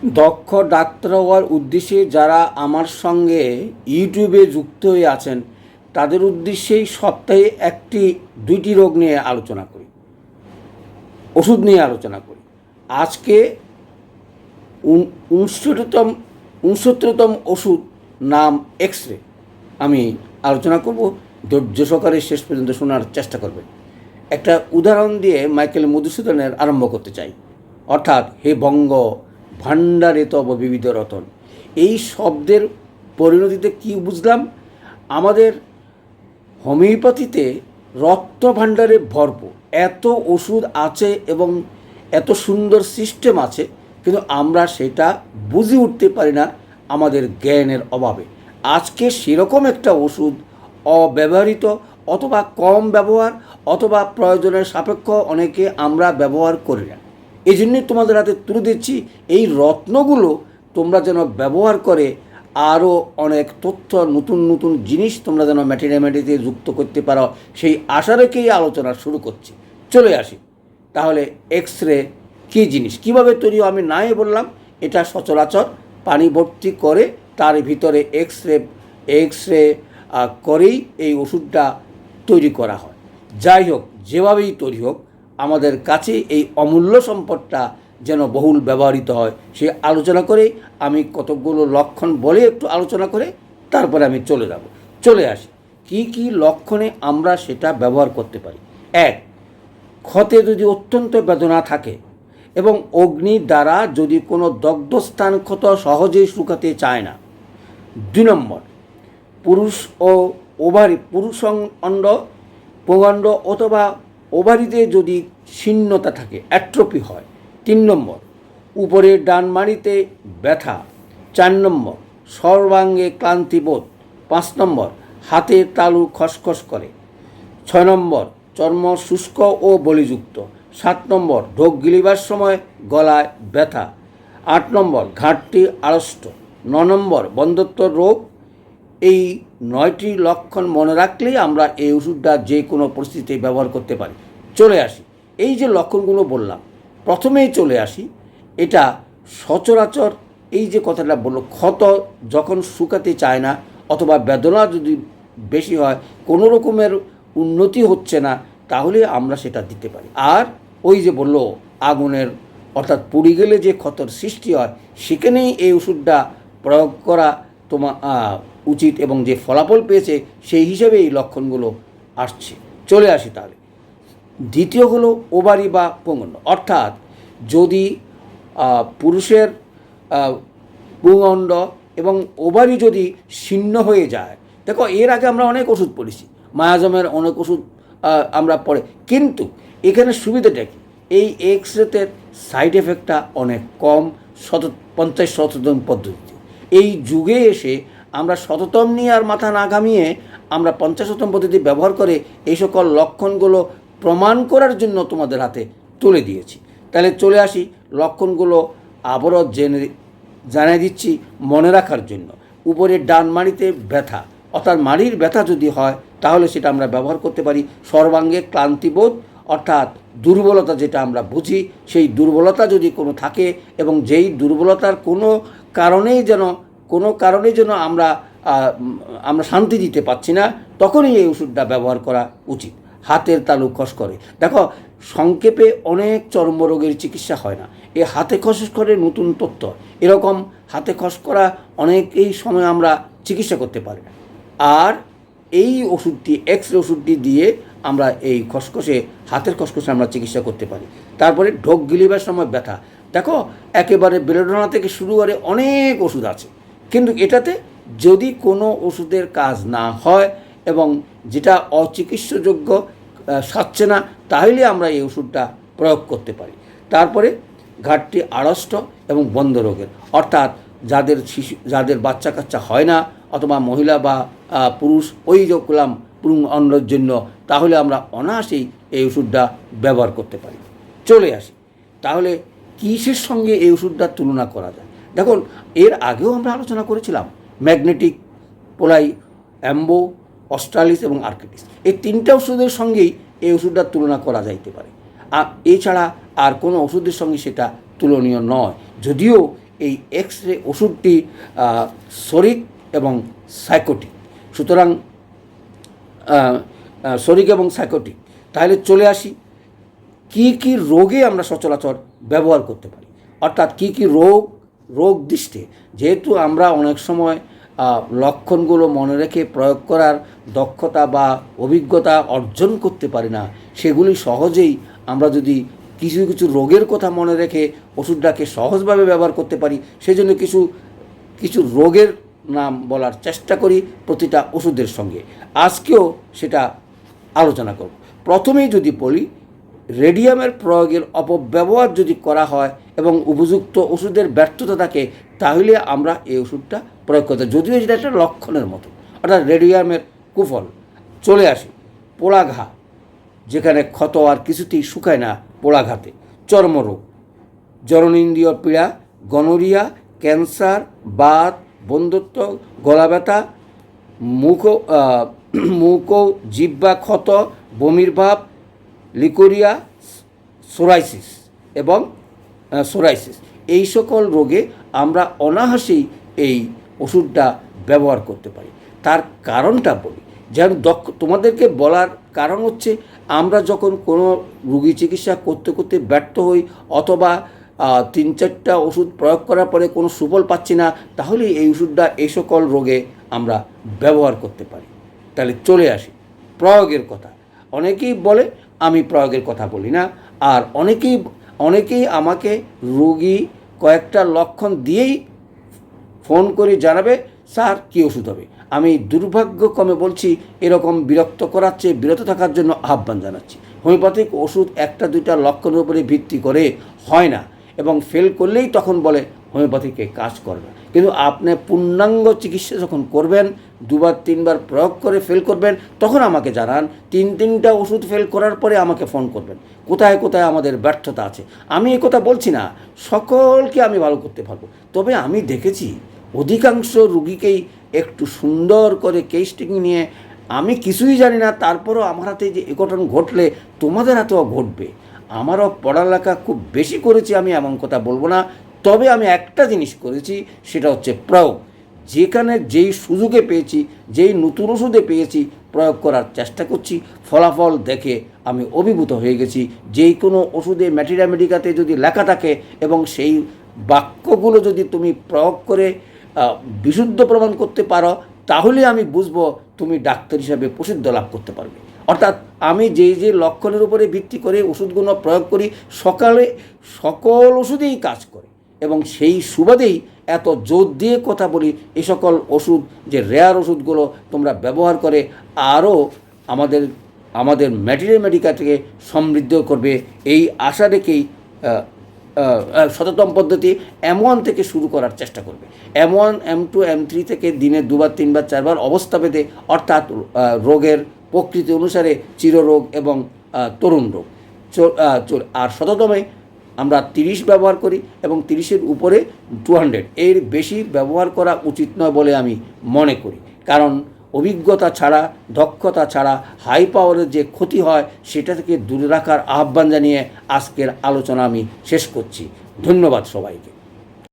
দক্ষ ডাক্তার হওয়ার উদ্দেশ্যে যারা আমার সঙ্গে ইউটিউবে যুক্ত হয়ে আছেন তাদের উদ্দেশ্যেই সপ্তাহে দুইটি রোগ নিয়ে আলোচনা করি, ওষুধ নিয়ে আলোচনা করি। আজকে 69তম ওষুধ নাম এক্স-রে আমি আলোচনা করব। ধৈর্য সহকারে শেষ পর্যন্ত শোনার চেষ্টা করবেন। একটা উদাহরণ দিয়ে মাইকেল মধুসূদনের আরম্ভ করতে চাই, অর্থাৎ হে বঙ্গ ভাণ্ডারে তব বিবিধ রতন। এই শব্দের পরিণতিতে কি বুঝলাম? আমাদের হোমিওপ্যাথিতে রত্ন ভাণ্ডারে ভরপুর, এত ওষুধ আছে এবং এত সুন্দর সিস্টেম আছে, কিন্তু আমরা সেটা বুঝে উঠতে পারি না আমাদের জ্ঞানের অভাবে। আজকে সেরকম একটা ওষুধ অব্যবহৃত অথবা কম ব্যবহার অথবা প্রয়োজনের সাপেক্ষ অনেকে আমরা ব্যবহার করি না। এই জন্যই তোমাদের হাতে তুলে দিচ্ছি, এই রত্নগুলো তোমরা যেন ব্যবহার করে আরও অনেক তথ্য, নতুন নতুন জিনিস তোমরা যেন ম্যাটিতে যুক্ত করতে পারো, সেই আশা রেখেই আলোচনা শুরু করছি। চলে আসি তাহলে, এক্স-রে কী জিনিস, কীভাবে তৈরি আমি নাই বললাম। এটা সচরাচর পানি ভর্তি করে তার ভিতরে এক্স রে করেই এই ওষুধটা তৈরি করা হয়। যাই হোক, যেভাবেই তৈরি হোক, আমাদের কাছে এই অমূল্য সম্পদটা যেন বহুল ব্যবহৃত হয়, সে আলোচনা করে আমি কতকগুলো লক্ষণ বলে একটু আলোচনা করে তারপরে আমি চলে আসি কি কি লক্ষণে আমরা সেটা ব্যবহার করতে পারি। এক, ক্ষতে যদি অত্যন্ত বেদনা থাকে এবং অগ্নি দ্বারা যদি কোনো দগ্ধস্থান ক্ষত সহজেই শুকাতে চায় না। 2 নম্বর, পুরুষ অণ্ড পুংঅণ্ড অথবা ওভারিতে যদি শীর্ণতা থাকে, অ্যাট্রোপি হয়। 3 নম্বর, উপরের ডান মাড়িতে ব্যথা। 4 নম্বর, সর্বাঙ্গে ক্লান্তিবোধ। 5 নম্বর, হাতের তালু খসখস করে। 6 নম্বর, চর্ম শুষ্ক ও বলিযুক্ত। 7 নম্বর, ঢোক গিলিবার সময় গলায় ব্যথা। 8 নম্বর, ঘাটতি আড়ষ্ট। 9 নম্বর, বন্ধ্যত্ব রোগ। এই 9টি লক্ষণ মনে রাখলেই আমরা এই ওষুধটা যে কোনো পরিস্থিতিতে ব্যবহার করতে পারি। চলে আসি, এই যে লক্ষণগুলো বললাম, প্রথমেই চলে আসি, এটা সচরাচর এই যে কথাটা বললো, ক্ষত যখন শুকাতে চায় না অথবা বেদনা যদি বেশি হয়, কোনো রকমের উন্নতি হচ্ছে না, তাহলে আমরা সেটা দিতে পারি। আর ওই যে বললো আগুনের, অর্থাৎ পুড়ে গেলে যে ক্ষতর সৃষ্টি হয়, সেখানেই এই ওষুধটা প্রয়োগ করা তোমার উচিত এবং যে ফলাফল পেয়েছে সেই হিসাবে এই লক্ষণগুলো আসছে। চলে আসি তাহলে, দ্বিতীয় হলো ওভারি বা পুংঅণ্ড, অর্থাৎ যদি পুরুষের পুংঅণ্ড এবং ওভারি যদি শীর্ণ হয়ে যায়। দেখো, এর আগে আমরা অনেক ওষুধ পড়েছি, মায়াজমের অনেক ওষুধ আমরা পড়ে, কিন্তু এখানে সুবিধাটা কি, এই এক্স-রেতে সাইড এফেক্টটা অনেক কম। 50-শততম পদ্ধতিতে এই যুগে এসে আমরা শততম নিয়ে আর মাথা না ঘামিয়ে আমরা 50-শতম পদ্ধতি ব্যবহার করে এই সকল লক্ষণগুলো প্রমাণ করার জন্য তোমাদের হাতে তুলে দিয়েছি। তাহলে চলে আসি, লক্ষণগুলো আবারও জানিয়ে দিচ্ছি মনে রাখার জন্য। উপরের ডান মাড়িতে ব্যথা, অর্থাৎ মাড়ির ব্যথা যদি হয় তাহলে সেটা আমরা ব্যবহার করতে পারি। সর্বাঙ্গে ক্লান্তিবোধ, অর্থাৎ দুর্বলতা যেটা আমরা বুঝি, সেই দুর্বলতা যদি কোনো থাকে এবং যেই দুর্বলতার কোনো কারণেই যেন আমরা শান্তি দিতে পারছি না, তখনই এই ওষুধটা ব্যবহার করা উচিত। হাতের তালু খস করে, দেখো সংক্ষেপে অনেক চর্মরোগের চিকিৎসা হয় না, এই হাতে খস করে নতুন তথ্য, এরকম হাতে খস করা অনেক এই সময় আমরা চিকিৎসা করতে পারি না। আর এই ওষুধটি, এক্স-রে ওষুধটি দিয়ে আমরা এই হাতের খসখসে আমরা চিকিৎসা করতে পারি। তারপরে ঢোক গিলিবার সময় ব্যথা, দেখো একেবারে বেলেডোনা থেকে শুরু করে অনেক ওষুধ আছে, কিন্তু এটাতে যদি কোনো ওষুধের কাজ না হয় এবং যেটা অচিকিৎসাযোগ্য সারছে না, তাহলে আমরা এই ওষুধটা প্রয়োগ করতে পারি। তারপরে ঘাটতি আড়ষ্ট এবং বন্ধ রোগের, অর্থাৎ যাদের বাচ্চা কাচ্চা হয় না অথবা মহিলা বা পুরুষ ওই যে করলাম পুংঅণ্ডের জন্য, তাহলে আমরা অনায়াসেই এই ওষুধটা ব্যবহার করতে পারি। চলে আসি তাহলে, কিসের সঙ্গে এই ওষুধটার তুলনা করা যায়। দেখুন, এর আগেও আমরা আলোচনা করেছিলাম ম্যাগনেটিক পোলাই, অ্যাম্বো, অস্ট্রালিস এবং আর্কিটিস, এই 3টা ওষুধের সঙ্গেই এই ওষুধটার তুলনা করা যাইতে পারে। এছাড়া আর কোনো ওষুধের সঙ্গে সেটা তুলনীয় নয়, যদিও এই এক্স রে ওষুধটি শরিক এবং সাইকোটিক। সুতরাং শরিক এবং সাইকোটিক। তাহলে চলে আসি কি কি রোগে আমরা সচরাচর ব্যবহার করতে পারি, অর্থাৎ কি কি রোগ দৃষ্টে, যেহেতু আমরা অনেক সময় লক্ষণগুলো মনে রেখে প্রয়োগ করার দক্ষতা বা অভিজ্ঞতা অর্জন করতে পারি না, সেগুলি সহজেই আমরা যদি কিছু কিছু রোগের কথা মনে রেখে ওষুধটাকে সহজভাবে ব্যবহার করতে পারি, সেজন্য কিছু রোগের নাম বলার চেষ্টা করি প্রতিটা ওষুধের সঙ্গে। আজকেও সেটা আলোচনা করব। প্রথমেই যদি বলি, রেডিয়ামের প্রয়োগের অপব্যবহার যদি করা হয় এবং উপযুক্ত ওষুধের ব্যর্থতা থাকে, তাহলে আমরা এই ওষুধটা প্রয়োগ করতে, যদিও এটা একটা লক্ষণের মতো, অর্থাৎ রেডিয়ামের কুফল। চলে আসে পোড়া ঘা, যেখানে ক্ষত আর কিছুতেই শুকায় না, পোড়া ঘাতে। চর্মরোগ, জননেন্দ্রিয় পীড়া, গনোরিয়া, ক্যান্সার, বাত, বন্ধ্যত্ব, গলা ব্যথা, মুখ জিহ্বা ক্ষত, বমির ভাব, লিকোরিয়া, সোরাইসিস এবং সোরাইসিস, এই সকল রোগে আমরা অনায়াসেই এই ওষুধটা ব্যবহার করতে পারি। তার কারণটা বলি, যেন তোমাদেরকে বলার কারণ হচ্ছে, আমরা যখন কোনো রোগী চিকিৎসা করতে করতে ব্যর্থ হই অথবা 3-4টা ওষুধ প্রয়োগ করার পরে কোনো সুফল পাচ্ছি না, তাহলে এই ওষুধটা এই সকল রোগে আমরা ব্যবহার করতে পারি। তাহলে চলে আসি প্রয়োগের কথা। অনেকেই বলে আমি প্রয়োগের কথা বলি না, আর অনেকেই আমাকে রোগী কয়েকটা লক্ষণ দিয়েই ফোন করে জানাবে স্যার কী ওষুধ হবে। আমি দুর্ভাগ্যক্রমে বলছি, এরকম বিরক্ত করার চেয়ে বিরত থাকার জন্য আহ্বান জানাচ্ছি। হোমিওপ্যাথিক ওষুধ 1-2টা লক্ষণের উপরে ভিত্তি করে হয় না, এবং ফেল করলেই তখন বলে হোমিওপ্যাথিকে কাজ করবে। কিন্তু আপনি পূর্ণাঙ্গ চিকিৎসা যখন করবেন, 2-3বার প্রয়োগ করে ফেল করবেন, তখন আমাকে জানান। 3টা ওষুধ ফেল করার পরে আমাকে ফোন করবেন কোথায় কোথায় আমাদের ব্যর্থতা আছে। আমি এই কথা বলছি না সকলকে আমি ভালো করতে পারবো, তবে আমি দেখেছি অধিকাংশ রুগীকেই একটু সুন্দর করে কেস স্টাডি নিয়ে, আমি কিছুই জানি না, তারপরও আমার হাতে যে এ ঘটনা ঘটলে তোমাদের হাতেও ঘটবে। আমারও পড়ালেখা খুব বেশি করেছি, আমি এমন কথা বলবো না, তবে আমি একটা জিনিস করেছি, সেটা হচ্ছে প্রয়োগ। যেখানে যেই সুযোগে পেয়েছি, যেই নতুন ওষুধে পেয়েছি, প্রয়োগ করার চেষ্টা করছি। ফলাফল দেখে আমি অভিভূত হয়ে গেছি। যেই কোনো ওষুধে ম্যাটেরিয়ামেডিকাতে যদি লেখা থাকে এবং সেই বাক্যগুলো যদি তুমি প্রয়োগ করে বিশুদ্ধ প্রমাণ করতে পারো, তাহলে আমি বুঝবো তুমি ডাক্তার হিসাবে প্রসিদ্ধ লাভ করতে পারবে। অর্থাৎ আমি যে লক্ষণের উপরে ভিত্তি করে ওষুধগুলো প্রয়োগ করি, সকল ওষুধেই কাজ করে, এবং সেই সুবাদেই এত জোর দিয়ে কথা বলি এই সকল ওষুধ, যে রেয়ার ওষুধগুলো তোমরা ব্যবহার করে আরও আমাদের ম্যাটেরিয়ামেডিকাকে সমৃদ্ধ করবে, এই আশা রেখেই শততম পদ্ধতি M1 থেকে শুরু করার চেষ্টা করবে। M1, M2, M3 থেকে দিনে 2বার 3বার 4বার অবস্থা ভেদে, অর্থাৎ রোগের প্রকৃতি অনুসারে চিররোগ এবং তরুণ রোগ। আর শততমে আমরা 30 ব্যবহার করি, এবং 30-এর উপরে 200, এর বেশি ব্যবহার করা উচিত নয় বলে আমি মনে করি। কারণ অভিজ্ঞতা ছাড়া, দক্ষতা ছাড়া হাই পাওয়ারের যে ক্ষতি হয়, সেটা থেকে দূরে রাখার আহ্বান জানিয়ে আজকের আলোচনা আমি শেষ করছি। ধন্যবাদ সবাইকে।